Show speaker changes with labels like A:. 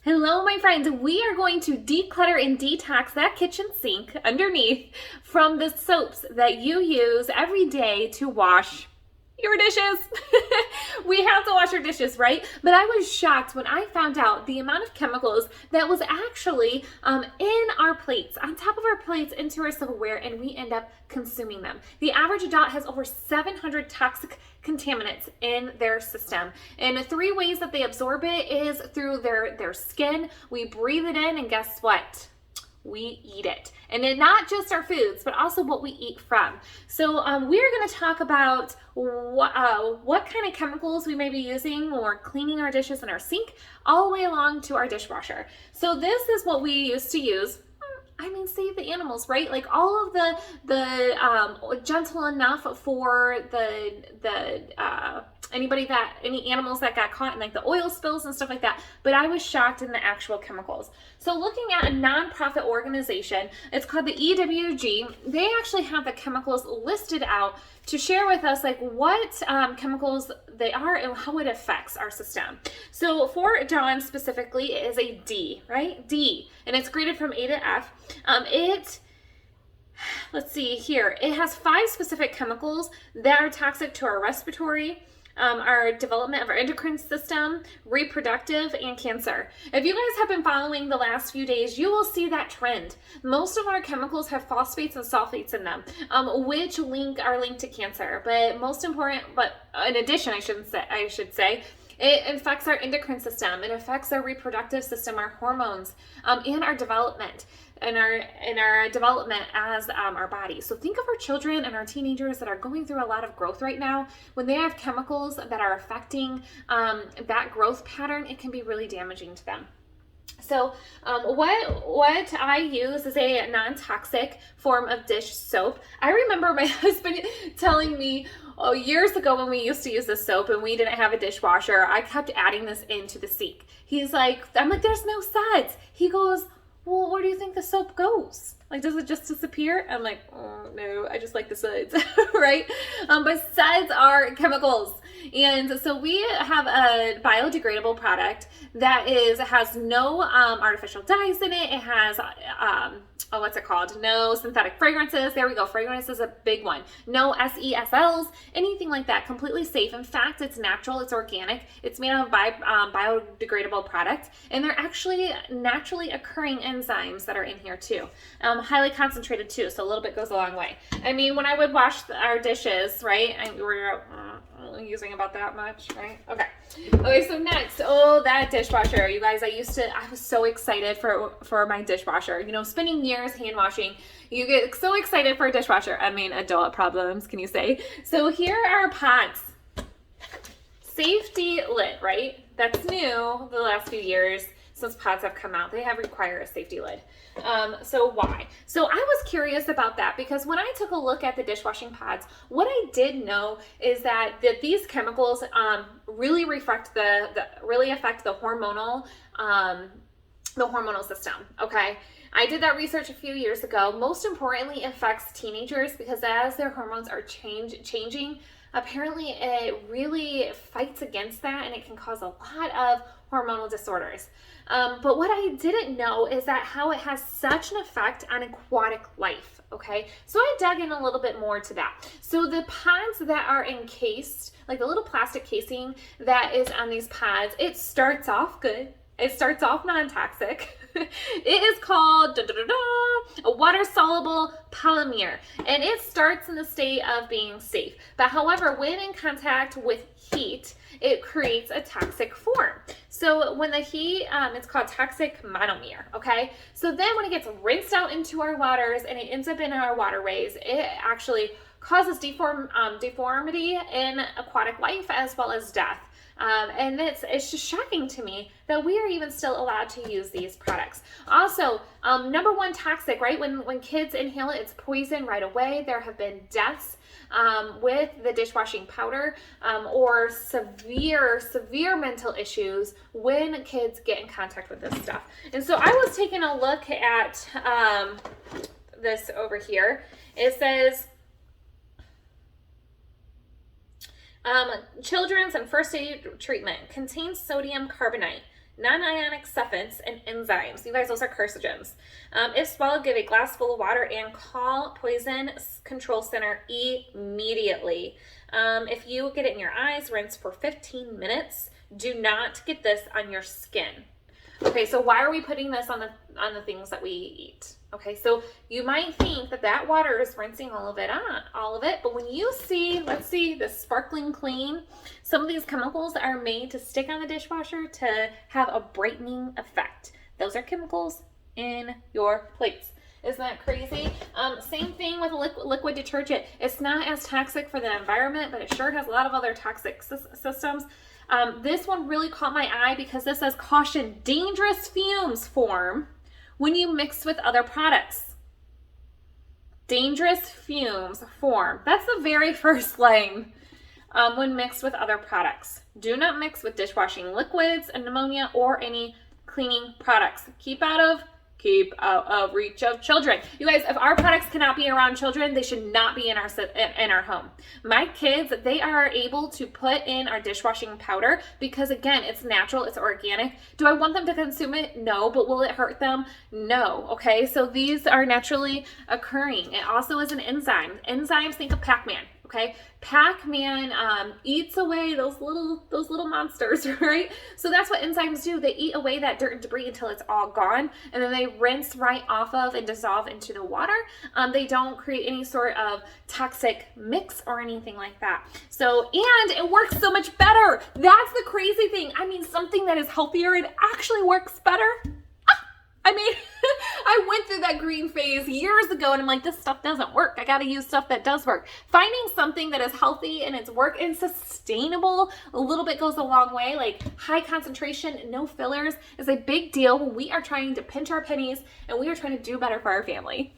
A: Hello, my friends. We are going to declutter and detox that kitchen sink underneath from the soaps that you use every day to wash your dishes. We have to wash our dishes, right? But I was shocked when I found out the amount of chemicals that was actually in our plates, on top of our plates, into our silverware, and we end up consuming them. The average adult has over 700 toxic contaminants in their system. And 3 ways that they absorb it is through their skin. We breathe it in, and guess what? We eat it. And then not just our foods, but also what we eat from. So we're going to talk about what kind of chemicals we may be using when we're cleaning our dishes in our sink, all the way along to our dishwasher. So this is what we used to use. I mean, save the animals, right? Like all of the gentle enough for any animals that got caught in like the oil spills and stuff like that. But I was shocked in the actual chemicals. So looking at a nonprofit organization, it's called the EWG. They actually have the chemicals listed out to share with us like what chemicals they are and how it affects our system. So for Dawn specifically, it is a D, right? D, and it's graded from A to F. Let's see here. It has 5 specific chemicals that are toxic to our respiratory, our development of our endocrine system, reproductive, and cancer. If you guys have been following the last few days, you will see that trend. Most of our chemicals have phosphates and sulfates in them, which are linked to cancer. But in addition, I should say, it affects our endocrine system. It affects our reproductive system, our hormones, and our development. In our development as our body. So think of our children and our teenagers that are going through a lot of growth right now. When they have chemicals that are affecting that growth pattern, it can be really damaging to them. So what I use is a non-toxic form of dish soap. I remember my husband telling me years ago when we used to use this soap and we didn't have a dishwasher, I kept adding this into the sink. I'm like, there's no suds. He goes, well, where do you think the soap goes? Like, does it just disappear? I'm like, oh, no, I just like the suds, right? But suds are chemicals. And so we have a biodegradable product that has no artificial dyes in it. It has, what's it called? No synthetic fragrances. There we go. Fragrance is a big one. No SESLs, anything like that. Completely safe. In fact, it's natural. It's organic. It's made of biodegradable product. And they're actually naturally occurring enzymes that are in here too. Highly concentrated too, so a little bit goes a long way. I mean, when I would wash our dishes, right, we're using about that much, right? Okay, so next, that dishwasher. You guys, I was so excited for my dishwasher. You know, spending years hand washing, you get so excited for a dishwasher. I mean, adult problems, can you say? So here are pots. Safety lid, right? That's new the last few years. Since pods have come out, they require a safety lid. So why? So I was curious about that because when I took a look at the dishwashing pods, what I did know is that these chemicals really affect the hormonal system. Okay. I did that research a few years ago. Most importantly, it affects teenagers because as their hormones are changing, apparently it really fights against that and it can cause a lot of hormonal disorders. But what I didn't know is that how it has such an effect on aquatic life, okay? So I dug in a little bit more to that. So the pods that are encased, like the little plastic casing that is on these pods, it starts off good. It starts off non-toxic. It is called a water-soluble polymer, and it starts in the state of being safe. But however, when in contact with heat, it creates a toxic form. So when the heat, it's called toxic monomer, okay? So then when it gets rinsed out into our waters and it ends up in our waterways, it actually causes deformity in aquatic life as well as death. And it's just shocking to me that we are even still allowed to use these products. Also, number 1 toxic, right? When kids inhale it, it's poison right away. There have been deaths with the dishwashing powder or severe mental issues when kids get in contact with this stuff. And so I was taking a look at this over here. It says, children's and first aid treatment contains sodium carbonate. non-ionic sulfates, and enzymes. You guys, those are carcinogens. If swallowed, give a glass full of water and call Poison Control Center immediately. If you get it in your eyes, rinse for 15 minutes. Do not get this on your skin. Okay, so why are we putting this on the things that we eat? Okay, so you might think that water is rinsing all of it, but when you see, let's see, this sparkling clean, some of these chemicals are made to stick on the dishwasher to have a brightening effect. Those are chemicals in your plates. Isn't that crazy? Same thing with liquid detergent. It's not as toxic for the environment, but it sure has a lot of other toxic systems. This one really caught my eye because this says, caution, dangerous fumes form when you mix with other products. Dangerous fumes form. That's the very first line. When mixed with other products. Do not mix with dishwashing liquids and ammonia or any cleaning products. Keep out of reach of children. You guys, if our products cannot be around children, they should not be in our home. My kids, they are able to put in our dishwashing powder because, again, it's natural, it's organic. Do I want them to consume it? No. But will it hurt them? No. Okay, so these are naturally occurring. It also is an enzyme. Enzymes, think of Pac-Man. Okay, Pac-Man eats away those little monsters, right? So that's what enzymes do. They eat away that dirt and debris until it's all gone, and then they rinse right off of and dissolve into the water. They don't create any sort of toxic mix or anything like that. So, and it works so much better. That's the crazy thing. I mean, something that is healthier, it actually works better. I mean, I went through that green phase years ago and I'm like, this stuff doesn't work. I got to use stuff that does work. Finding something that is healthy and it's work and sustainable, a little bit goes a long way. Like high concentration, no fillers is a big deal when we are trying to pinch our pennies and we are trying to do better for our family.